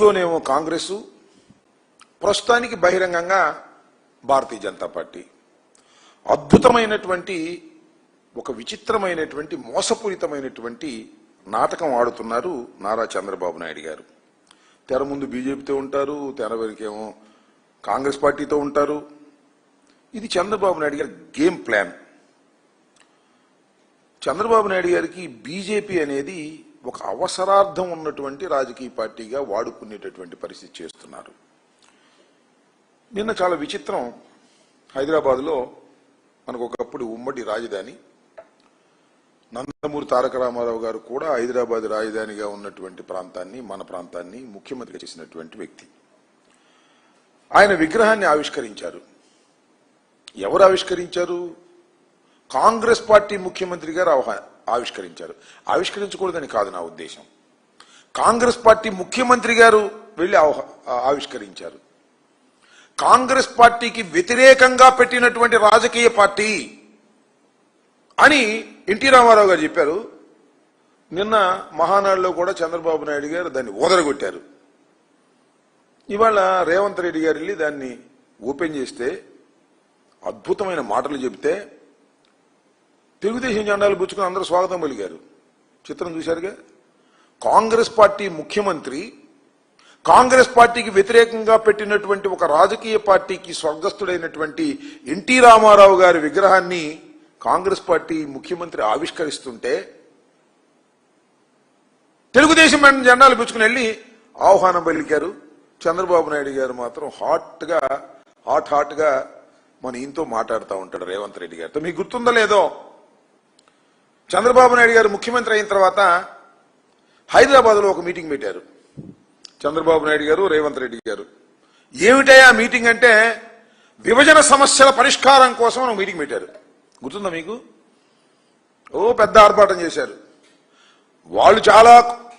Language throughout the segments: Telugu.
లోనేమో కాంగ్రెస్, ప్రస్తుతానికి బహిరంగంగా భారతీయ జనతా పార్టీ అద్భుతమైనటువంటి ఒక విచిత్రమైనటువంటి మోసపూరితమైనటువంటి నాటకం ఆడుతున్నారు నారా చంద్రబాబు నాయుడు గారు. తెర ముందు బీజేపీతో ఉంటారు, తెర వెనుకేమో కాంగ్రెస్ పార్టీతో ఉంటారు. ఇది చంద్రబాబు నాయుడు గారి గేమ్ ప్లాన్. చంద్రబాబు నాయుడు గారికి బీజేపీ అనేది ఒక అవసరార్థం ఉన్నటువంటి రాజకీయ పార్టీగా వాడుకునేటటువంటి పరిస్థితి చేస్తున్నారు. నిన్న చాలా విచిత్రం, హైదరాబాద్లో మనకు ఒకప్పుడు ఉమ్మడి రాజధాని, నందమూరి తారక రామారావు గారు కూడా హైదరాబాద్ రాజధానిగా ఉన్నటువంటి ప్రాంతాన్ని, మన ప్రాంతాన్ని ముఖ్యమంత్రిగా చేసినటువంటి వ్యక్తి. ఆయన విగ్రహాన్ని ఆవిష్కరించారు. ఎవరు ఆవిష్కరించారు? కాంగ్రెస్ పార్టీ ముఖ్యమంత్రి గారు ఆవిష్కరించారు. ఆవిష్కరించకూడదని కాదు నా ఉద్దేశం. కాంగ్రెస్ పార్టీ ముఖ్యమంత్రి గారు వెళ్లి ఆవిష్కరించారు. కాంగ్రెస్ పార్టీకి వ్యతిరేకంగా పెట్టినటువంటి రాజకీయ పార్టీ అని ఎన్టీ రామారావు గారు చెప్పారు. నిన్న మహానాడులో కూడా చంద్రబాబు నాయుడు గారు దాన్ని ఓదరగొట్టారు. ఇవాళ రేవంత్ రెడ్డి గారు వెళ్ళి దాన్ని ఓపెన్ చేస్తే అద్భుతమైన మాటలు చెబితే తెలుగుదేశం జెండాలు పుచ్చుకుని అందరూ స్వాగతం పలికారు. చిత్రం చూశారుగా. కాంగ్రెస్ పార్టీ ముఖ్యమంత్రి కాంగ్రెస్ పార్టీకి వ్యతిరేకంగా పెట్టినటువంటి ఒక రాజకీయ పార్టీకి స్వర్గస్థుడైనటువంటి ఎన్టీ రామారావు గారి విగ్రహాన్ని కాంగ్రెస్ పార్టీ ముఖ్యమంత్రి ఆవిష్కరిస్తుంటే తెలుగుదేశం జెండాలు పుచ్చుకుని వెళ్ళి ఆహ్వానం పలికారు. చంద్రబాబు నాయుడు గారు మాత్రం హాట్ గా మన ఈయనతో మాట్లాడుతూ ఉంటాడు రేవంత్ రెడ్డి గారితో. మీకు గుర్తుందో లేదో, చంద్రబాబు నాయుడు గారు ముఖ్యమంత్రి అయిన తర్వాత హైదరాబాద్లో ఒక మీటింగ్ పెట్టారు. చంద్రబాబు నాయుడు గారు, రేవంత్ రెడ్డి గారు. ఏమిటయా మీటింగ్ అంటే విభజన సమస్యల పరిష్కారం కోసం ఒక మీటింగ్ పెట్టారు. గుర్తుందా మీకు? పెద్ద ఆర్భాటం చేశారు. వాళ్ళు చాలా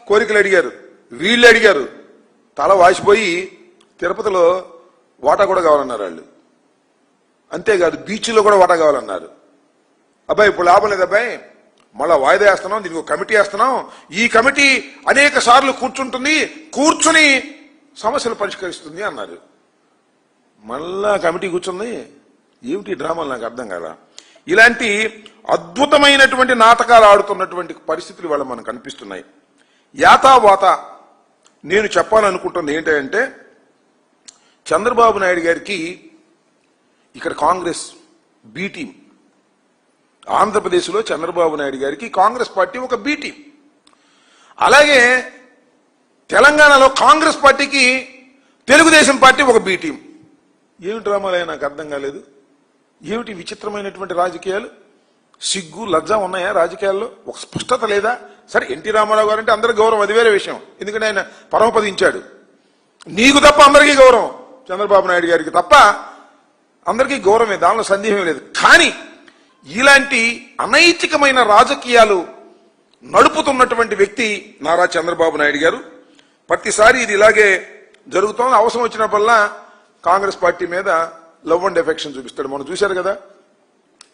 కోరికలు అడిగారు, వీళ్ళు అడిగారు. తల వాసిపోయి తిరుపతిలో వాటా కూడా కావాలన్నారు వాళ్ళు. అంతేకాదు బీచ్లో కూడా వాటా కావాలన్నారు. అబ్బాయి ఇప్పుడు లాభం లేదు అబ్బాయి, మళ్ళా వాయిదా వేస్తున్నాం, దీనికి ఒక కమిటీ వేస్తున్నాం, ఈ కమిటీ అనేక సార్లు కూర్చుని సమస్యలు పరిష్కరిస్తుంది అన్నారు. మళ్ళా కమిటీ కూర్చుంది. ఏమిటి డ్రామాలు నాకు అర్థం కాదా. ఇలాంటి అద్భుతమైనటువంటి నాటకాలు ఆడుతున్నటువంటి పరిస్థితులు ఇవాళ మనకు కనిపిస్తున్నాయి. యాతావాత నేను చెప్పాలనుకుంటున్నది ఏంటంటే, చంద్రబాబు నాయుడు గారికి ఇక్కడ కాంగ్రెస్ బి టీం, ఆంధ్రప్రదేశ్లో చంద్రబాబు నాయుడు గారికి కాంగ్రెస్ పార్టీ ఒక బి టీం, అలాగే తెలంగాణలో కాంగ్రెస్ పార్టీకి తెలుగుదేశం పార్టీ ఒక బి టీం. ఏమిటి డ్రామాలే నాకు అర్థం కాలేదు. ఏమిటి విచిత్రమైనటువంటి రాజకీయాలు? సిగ్గు లజ్జ ఉన్నాయా రాజకీయాల్లో? ఒక స్పష్టత లేదా? సరే, ఎన్టీ రామారావు గారు అంటే అందరికి గౌరవం, అది వేరే విషయం. ఎందుకంటే ఆయన పరమపదించాడు. నీకు తప్ప అందరికీ గౌరవం, చంద్రబాబు నాయుడు గారికి తప్ప అందరికీ గౌరవమే, దానిలో సందేహం లేదు. కానీ ఇలాంటి అనైతికమైన రాజకీయాలు నడుపుతున్నటువంటి వ్యక్తి నారా చంద్రబాబు నాయుడు గారు. ప్రతిసారి ఇది ఇలాగే జరుగుతోంది. అవసరం వచ్చినప్పుడల్లా కాంగ్రెస్ పార్టీ మీద లవ్ అండ్ ఎఫెక్షన్ చూపిస్తాడు. మనం చూశారు కదా,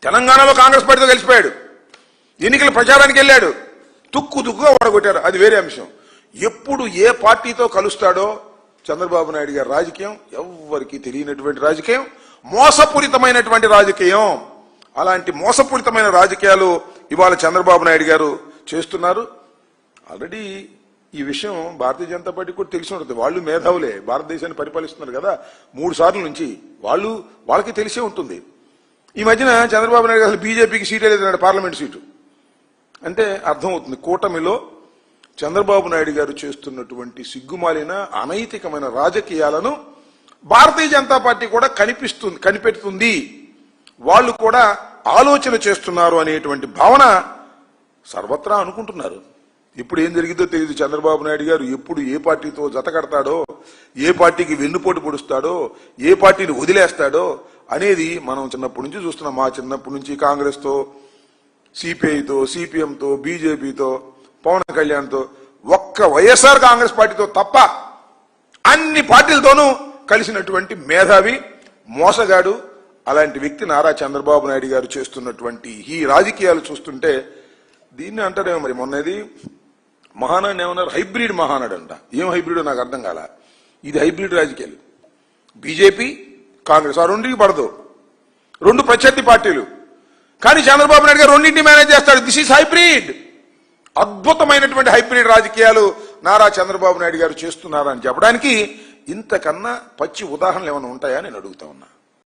తెలంగాణలో కాంగ్రెస్ పార్టీతో కలిసిపోయాడు, ఎన్నికల ప్రచారానికి వెళ్ళాడు, తుక్కుగా ఓడగొట్టారు, అది వేరే అంశం. ఎప్పుడు ఏ పార్టీతో కలుస్తాడో చంద్రబాబు నాయుడు గారి రాజకీయం ఎవ్వరికీ తెలియనటువంటి రాజకీయం, మోసపూరితమైనటువంటి రాజకీయం. అలాంటి మోసపూరితమైన రాజకీయాలు ఇవాళ చంద్రబాబు నాయుడు గారు చేస్తున్నారు. ఆల్రెడీ ఈ విషయం భారతీయ జనతా పార్టీ కూడా తెలిసి ఉంటుంది. వాళ్ళు మేధావులే, భారతదేశాన్ని పరిపాలిస్తున్నారు కదా 3 సార్లు నుంచి, వాళ్ళకి తెలిసే ఉంటుంది. ఈ మధ్యన చంద్రబాబు నాయుడు అసలు బీజేపీకి సీటే లేదన్నాడు, పార్లమెంట్ సీటు. అంటే అర్థమవుతుంది కూటమిలో చంద్రబాబు నాయుడు గారు చేస్తున్నటువంటి సిగ్గుమాలిన అనైతికమైన రాజకీయాలను భారతీయ జనతా పార్టీ కూడా కనిపెడుతుంది, వాళ్ళు కూడా ఆలోచన చేస్తున్నారు అనేటువంటి భావన సర్వత్రా అనుకుంటున్నారు. ఇప్పుడు ఏం జరిగిందో తెలియదు. చంద్రబాబు నాయుడు గారు ఎప్పుడు ఏ పార్టీతో జత కడతాడో, ఏ పార్టీకి వెన్నుపోటు పొడుస్తాడో, ఏ పార్టీని వదిలేస్తాడో అనేది మనం చిన్నప్పటి నుంచి చూస్తున్నాం. మా చిన్నప్పటి నుంచి కాంగ్రెస్తో, సిపిఐతో, సిపిఎంతో, బీజేపీతో, పవన్ కళ్యాణ్తో, ఒక్క వైఎస్ఆర్ కాంగ్రెస్ పార్టీతో తప్ప అన్ని పార్టీలతోనూ కలిసినటువంటి మేధావి, మోసగాడు అలాంటి వ్యక్తి నారా చంద్రబాబు నాయుడు గారు చేస్తున్నటువంటి ఈ రాజకీయాలు చూస్తుంటే దీన్ని అంటారేమో మరి. మొన్నది మహానాడు ఏమన్నారు? హైబ్రిడ్ మహానాడు అంట. ఏం హైబ్రిడ్ నాకు అర్థం కాల. ఇది హైబ్రిడ్ రాజకీయాలు. బీజేపీ కాంగ్రెస్ ఆ రెండింటికి పడదు, రెండు ప్రత్యర్థి పార్టీలు. కానీ చంద్రబాబు నాయుడు గారు రెండింటిని మేనేజ్ చేస్తాడు. This is hybrid. అద్భుతమైనటువంటి హైబ్రిడ్ రాజకీయాలు నారా చంద్రబాబు నాయుడు గారు చేస్తున్నారని చెప్పడానికి ఇంతకన్నా పచ్చి ఉదాహరణలు ఏమైనా ఉంటాయా నేను అడుగుతా ఉన్నా.